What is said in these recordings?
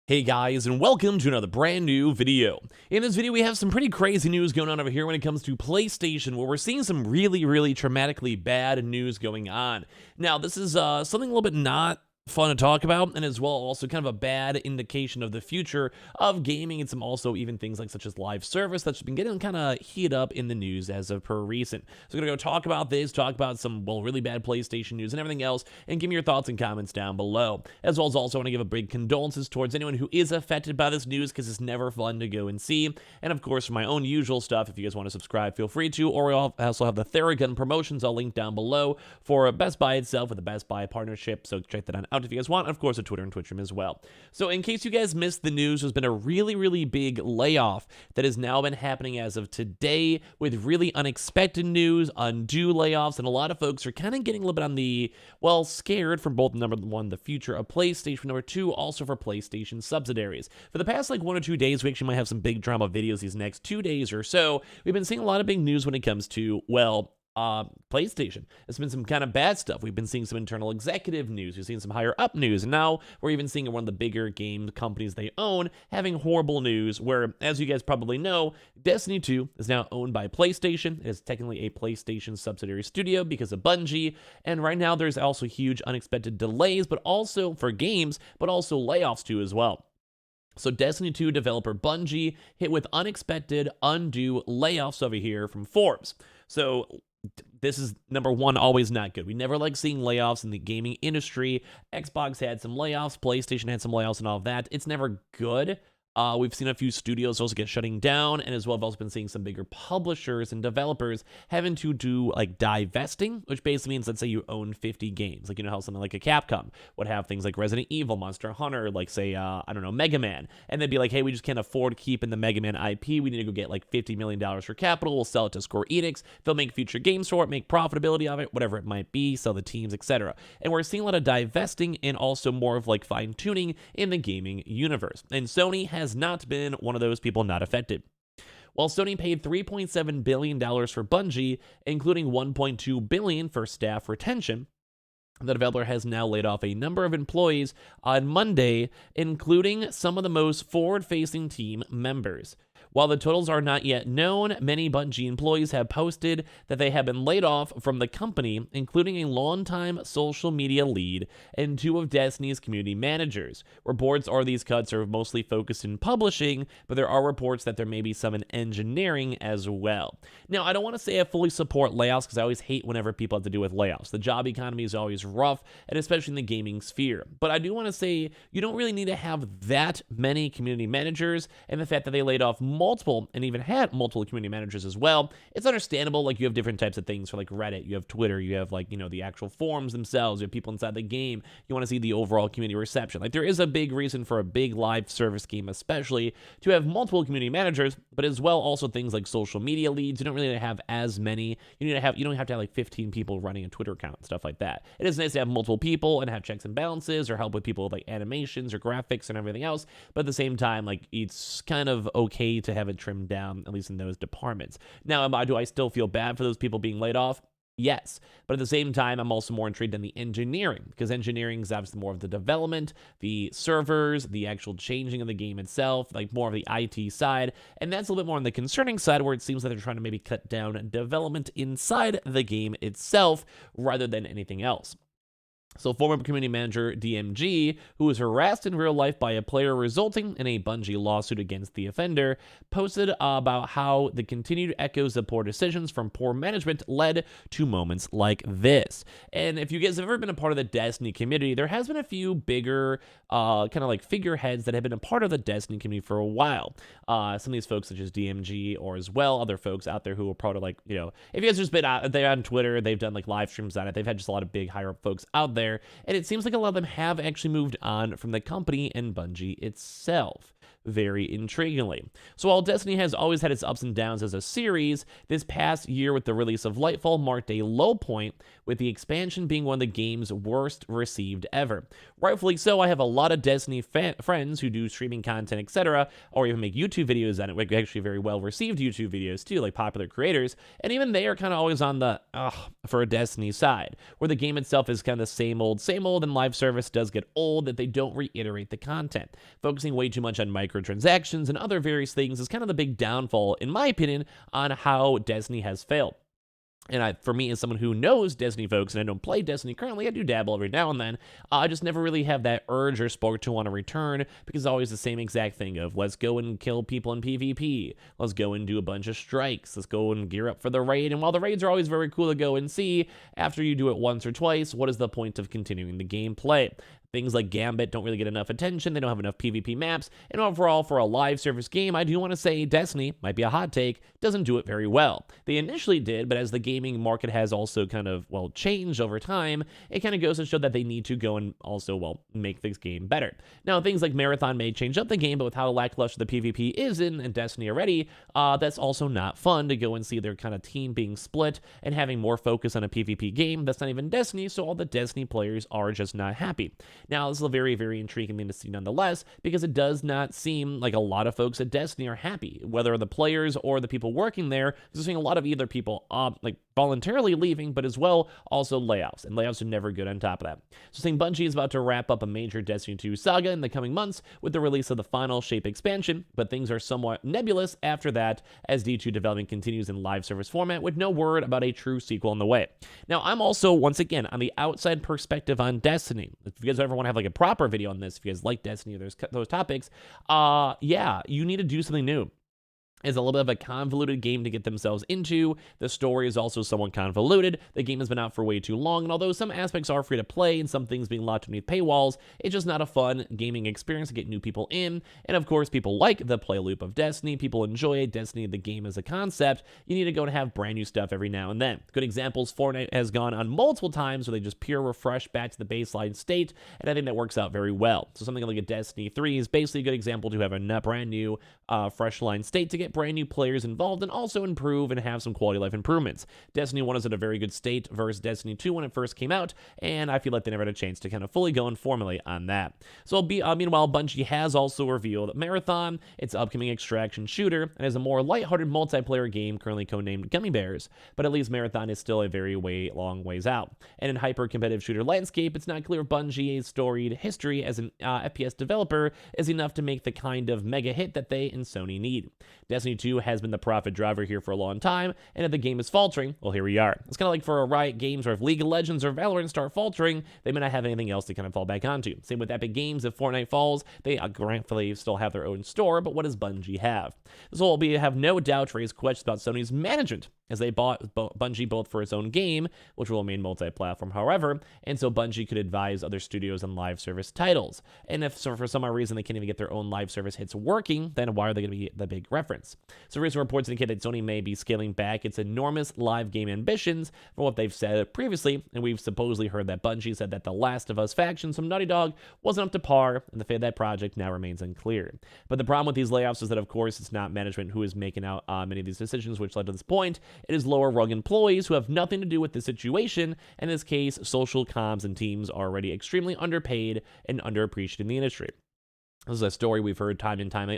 Hey guys, and welcome to another brand new video. In this video, we have some pretty crazy news going on over here when it comes to PlayStation, where we're seeing some really traumatically bad news going on. Now, this is something a little bit not fun to talk about, and as well also kind of a bad indication of the future of gaming, and some also even things like such as live service that's been getting kind of heated up in the news as of per recent. So we're gonna go talk about this, talk about some really bad PlayStation news and everything else, and give me your thoughts and comments down below. As well as also want to give a big condolences towards anyone who is affected by this news, because it's never fun to go and see. And of course, for my own usual stuff, if you guys want to subscribe, feel free to, or we also have the Theragun promotions I'll link down below for Best Buy itself with the Best Buy partnership, so check that out if you guys want. Of course, a Twitter and Twitch room as well. So in case you guys missed the news, there's been a really big layoff that has now been happening as of today, with really unexpected news, undue layoffs, and a lot of folks are kind of getting a little bit on the, well, scared for both, number one, the future of PlayStation, number two, also for PlayStation subsidiaries. For the past like 1 or 2 days, we actually might have some big drama videos these next 2 days or so. We've been seeing a lot of big news when it comes to, well, PlayStation. It's been some kind of bad stuff. We've been seeing some internal executive news. We've seen some higher up news. And now we're even seeing one of the bigger game companies they own having horrible news where, as you guys probably know, Destiny 2 is now owned by PlayStation. It is technically a PlayStation subsidiary studio because of Bungie. And right now there's also huge unexpected delays, but also for games, but also layoffs too as well. So Destiny 2 developer Bungie hit with unexpected, undue layoffs over here from Forbes. So this is, number one, always not good. We never like seeing layoffs in the gaming industry. Xbox had some layoffs, PlayStation had some layoffs and all of that. It's never good. We've seen a few studios also get shutting down, and as well, I've also been seeing some bigger publishers and developers having to do like divesting, which basically means, let's say you own 50 games, like, you know how something like a Capcom would have things like Resident Evil, Monster Hunter, like say, I don't know, Mega Man, and they'd be like, hey, we just can't afford keeping the Mega Man IP, we need to go get like $50 million for capital, we'll sell it to Square Enix, they'll make future games for it, make profitability of it, whatever it might be, sell the teams, etc. And we're seeing a lot of divesting and also more of like fine-tuning in the gaming universe, and Sony has not been one of those people not affected. While Sony paid $3.7 billion for Bungie, including $1.2 billion for staff retention, the developer has now laid off a number of employees on Monday, including some of the most forward-facing team members. While the totals are not yet known, many Bungie employees have posted that they have been laid off from the company, including a longtime social media lead and 2 of Destiny's community managers. Reports are these cuts are mostly focused in publishing, but there are reports that there may be some in engineering as well. Now, I don't want to say I fully support layoffs, because I always hate whenever people have to do with layoffs. The job economy is always rough, and especially in the gaming sphere. But I do want to say you don't really need to have that many community managers, and the fact that they laid off multiple and even had multiple community managers as well, it's understandable. Like, you have different types of things for like Reddit, you have Twitter, you have like, you know, the actual forums themselves, you have people inside the game, you want to see the overall community reception. Like, there is a big reason for a big live service game especially to have multiple community managers, but as well also things like social media leads. You don't really have as many. You don't have to have like 15 people running a Twitter account and stuff like that. It is nice to have multiple people and have checks and balances or help with people with like animations or graphics and everything else, but at the same time, like, it's kind of okay to have it trimmed down, at least in those departments. Now, do I still feel bad for those people being laid off? Yes, but at the same time, I'm also more intrigued in the engineering, because engineering is obviously more of the development, the servers, the actual changing of the game itself, like more of the IT side, and that's a little bit more on the concerning side, where it seems like they're trying to maybe cut down development inside the game itself rather than anything else. So former community manager DMG, who was harassed in real life by a player resulting in a Bungie lawsuit against the offender, posted about how the continued echoes of poor decisions from poor management led to moments like this. And if you guys have ever been a part of the Destiny community, there has been a few bigger kind of like figureheads that have been a part of the Destiny community for a while. Some of these folks such as DMG, or as well other folks out there who are part of, like, you know, if you guys just been out there on Twitter, they've done like live streams on it. They've had just a lot of big higher up folks out there. And it seems like a lot of them have actually moved on from the company and Bungie itself. very intriguingly. So while Destiny has always had its ups and downs as a series, this past year with the release of Lightfall marked a low point, with the expansion being one of the game's worst received ever. Rightfully so. I have a lot of Destiny friends who do streaming content, etc., or even make YouTube videos on it, like actually very well received YouTube videos too, like popular creators, and even they are kind of always on the for a Destiny side, where the game itself is kind of same old, and live service does get old, that they don't reiterate the content. Focusing way too much on microtransactions and other various things is kind of the big downfall, in my opinion, on how Destiny has failed. And for me, as someone who knows Destiny folks, and I don't play Destiny currently, I do dabble every now and then, I just never really have that urge or spark to want to return, because it's always the same exact thing of, let's go and kill people in PvP, let's go and do a bunch of strikes, let's go and gear up for the raid, and while the raids are always very cool to go and see, after you do it once or twice, what is the point of continuing the gameplay? Things like Gambit don't really get enough attention, they don't have enough PvP maps, and overall, for a live service game, I do want to say Destiny, might be a hot take, doesn't do it very well. They initially did, but as the gaming market has also kind of, changed over time, it kind of goes to show that they need to go and also, make this game better. Now, things like Marathon may change up the game, but with how lackluster the PvP is in Destiny already, that's also not fun to go and see their kind of team being split and having more focus on a PvP game that's not even Destiny, so all the Destiny players are just not happy. Now, this is a very, very intriguing thing to see nonetheless, because it does not seem like a lot of folks at Destiny are happy, whether the players or the people working there, because we're seeing a lot of either people voluntarily leaving, but as well also layoffs, and layoffs are never good on top of that. So saying Bungie is about to wrap up a major Destiny 2 saga in the coming months with the release of the final Shape expansion, but things are somewhat nebulous after that as D2 development continues in live service format with no word about a true sequel on the way. Now, I'm also, once again, on the outside perspective on Destiny. If you guys ever want to have a proper video on this, if you guys like Destiny or those topics, you need to do something new. It's a little bit of a convoluted game to get themselves into. The story is also somewhat convoluted. The game has been out for way too long, and although some aspects are free to play and some things being locked beneath paywalls, it's just not a fun gaming experience to get new people in. And of course, people like the play loop of Destiny. People enjoy Destiny, the game as a concept. You need to go and have brand new stuff every now and then. Good examples, Fortnite has gone on multiple times where they just pure refresh back to the baseline state, and I think that works out very well. So something like a Destiny 3 is basically a good example to have a brand new, fresh line state to get brand new players involved and also improve and have some quality of life improvements. Destiny 1 is in a very good state versus Destiny 2 when it first came out, and I feel like they never had a chance to kind of fully go and formulate on that. So meanwhile, Bungie has also revealed Marathon, its upcoming extraction shooter, and is a more lighthearted multiplayer game currently codenamed Gummy Bears, but at least Marathon is still a very long ways out. And in hyper-competitive shooter landscape, it's not clear Bungie's storied history as an FPS developer is enough to make the kind of mega hit that they and Sony need. Destiny 2 has been the profit driver here for a long time, and if the game is faltering, well, here we are. It's kind of like for a Riot Games, or if League of Legends or Valorant start faltering, they may not have anything else to kind of fall back onto. Same with Epic Games. If Fortnite falls, they gratefully still have their own store, but what does Bungie have? This will have no doubt raise questions about Sony's management, as they bought Bungie both for its own game, which will remain multi-platform, however, and so Bungie could advise other studios on live service titles. And if for some odd reason they can't even get their own live service hits working, then why are they going to be the big reference? So recent reports indicate that Sony may be scaling back its enormous live game ambitions from what they've said previously, and we've supposedly heard that Bungie said that the Last of Us faction from Naughty Dog wasn't up to par, and the fate of that project now remains unclear. But the problem with these layoffs is that, of course, it's not management who is making out many of these decisions which led to this point. It is lower rung employees who have nothing to do with the situation. In this case, social comms and teams are already extremely underpaid and underappreciated in the industry. This is a story we've heard time and time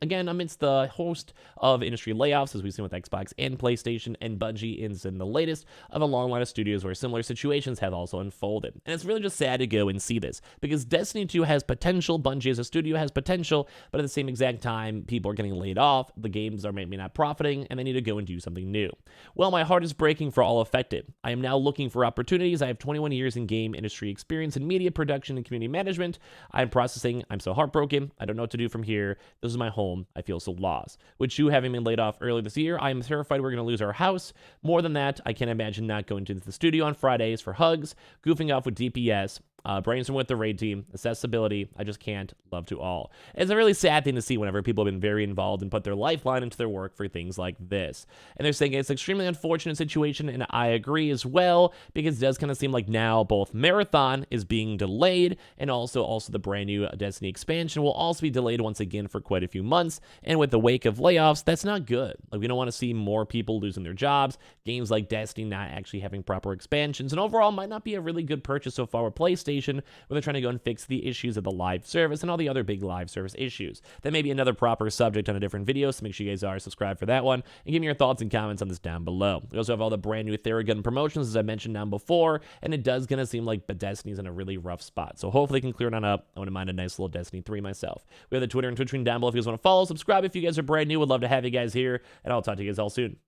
again amidst the host of industry layoffs, as we've seen with Xbox and PlayStation, and Bungie is in the latest of a long line of studios where similar situations have also unfolded. And it's really just sad to go and see this, because Destiny 2 has potential, Bungie as a studio has potential, but at the same exact time, people are getting laid off, the games are maybe not profiting, and they need to go and do something new. Well, my heart is breaking for all affected. I am now looking for opportunities. I have 21 years in game industry experience in media production and community management. I'm so heartbroken. I don't know what to do from here. This is my home. I feel so lost. With you having been laid off earlier this year, I am terrified we're going to lose our house. More than that, I can't imagine not going to the studio on Fridays for hugs, goofing off with DPS, brainstorm with the raid team, accessibility, I just can't, love to all. It's a really sad thing to see whenever people have been very involved and put their lifeline into their work for things like this. And they're saying it's an extremely unfortunate situation, and I agree as well, because it does kind of seem like now both Marathon is being delayed, and also the brand new Destiny expansion will also be delayed once again for quite a few months. And with the wake of layoffs, that's not good. Like, we don't want to see more people losing their jobs, games like Destiny not actually having proper expansions, and overall might not be a really good purchase so far with PlayStation, where they're trying to go and fix the issues of the live service and all the other big live service issues. That may be another proper subject on a different video, so make sure you guys are subscribed for that one, and give me your thoughts and comments on this down below. We also have all the brand new Theragun promotions, as I mentioned down before, and it does gonna seem like Destiny's in a really rough spot, so hopefully I can clear it on up. I wouldn't mind a nice little Destiny 3 myself. We have the Twitter and Twitch link down below if you guys want to follow. Subscribe if you guys are brand new. Would love to have you guys here, and I'll talk to you guys all soon.